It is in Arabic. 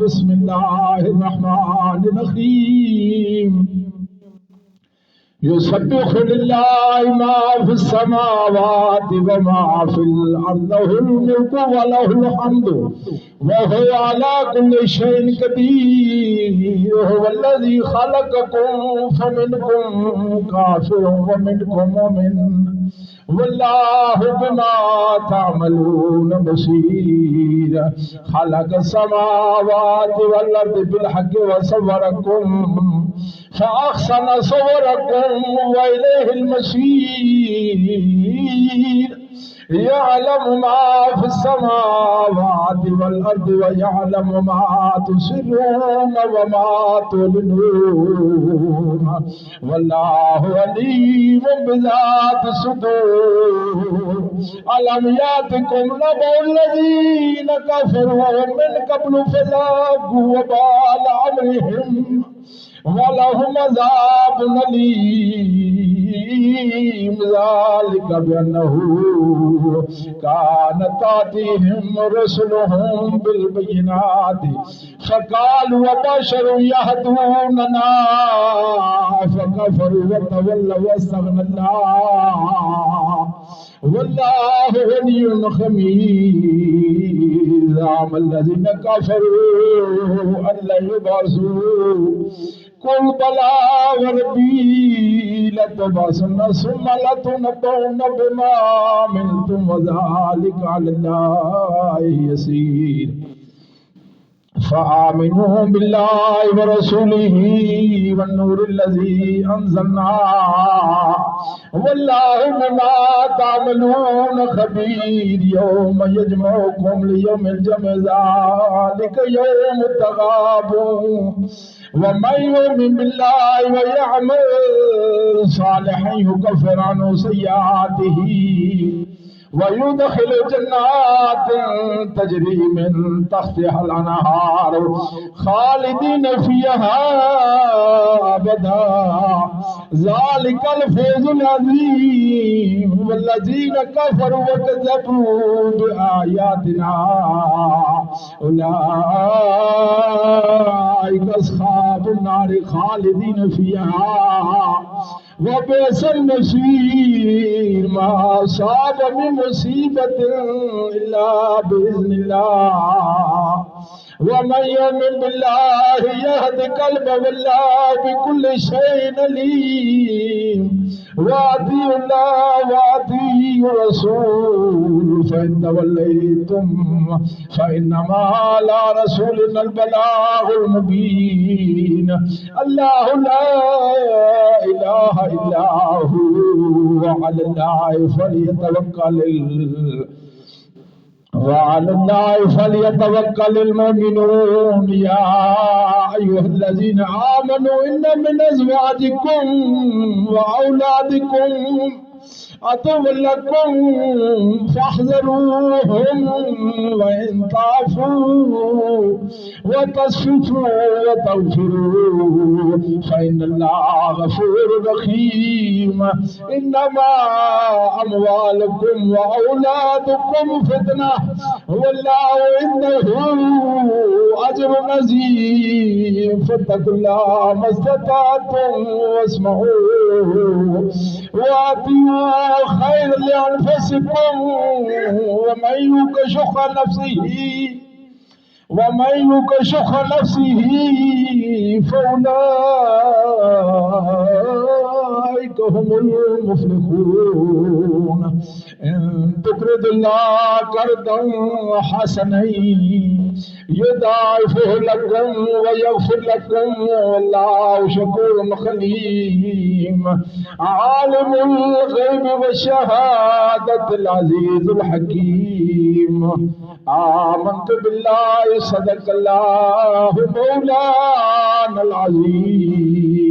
بسم الله الرحمن الرحيم يسبح لله ما في السماوات وما في الأرض له الملك وله الحمد وهو على كل شيء قدير هو الذي خلقكم فمنكم كافر ومنكم مؤمن والله بما تعملون بصير خلق السماوات والأرض بالحق وصوركم فأحسن صوركم وإليه المصير يعلم ما في السماوات والأرض ويعلم ما تسرون وما تعلنون والله عليم بذات الصدور ألم يأتكم نبأ الذين كفروا من قبل فذاقوا وبال أمرهم ولهم عذاب أليم ذلك بأنه كانت تأتيهم رسلهم بالبينات فقالوا وبشر يهدوننا فكفروا وتولوا واستغنى الله والله غني حميد زعم الذين كفروا أن لن يبعثوا قل بلى وربي لتبعثن ثم لتنبؤن بما عملتم وذلك على الله يسير فآمنوا بالله ورسوله والنور الذي أنزلنا والله بما تعملون خبير يوم يجمعكم ليوم الجمع ذلك يوم التغابن ومن يؤمن بالله ويعمل صالحا يكفر عنه سيئاته ويدخل جنات تجري من تحتها الأنهار خالدين فيها أبدا ذلك الفوز العظيم والذين كفروا وكذبوا بآياتنا أولئك أصحاب النار خالدين فيها وبئس المصير ما أصاب من مصيبة إلا بإذن الله ومن يؤمن بالله يهد قلبه والله بكل شيء عليم وأطيعوا الله وأطيعوا الرسول فإن توليتم فإنما على رسولنا البلاغ المبين الله لا إله إلا هو وعلى الله فليتوكل المؤمنون يا أيها الذين آمنوا إن من أزواجكم وأولادكم عدوا لكم فاحذروهم وإن تعفوا وتصفحوا وتغفروا فإن الله غفور رحيم إنما أموالكم وأولادكم فتنة والله عنده أجر عظيم فاتقوا الله ما استطعتم واسمعوا وأطيعوا خير لأنفسكم ومن يوق شح نفسه فأولئك هم المفلحون إن تقرضوا الله قرضا حسنا يضاعفه لكم ويغفر لكم والله شكور حليم عالم الغيب والشهادة العزيز الحكيم آمنت بالله صدق الله مولانا العظيم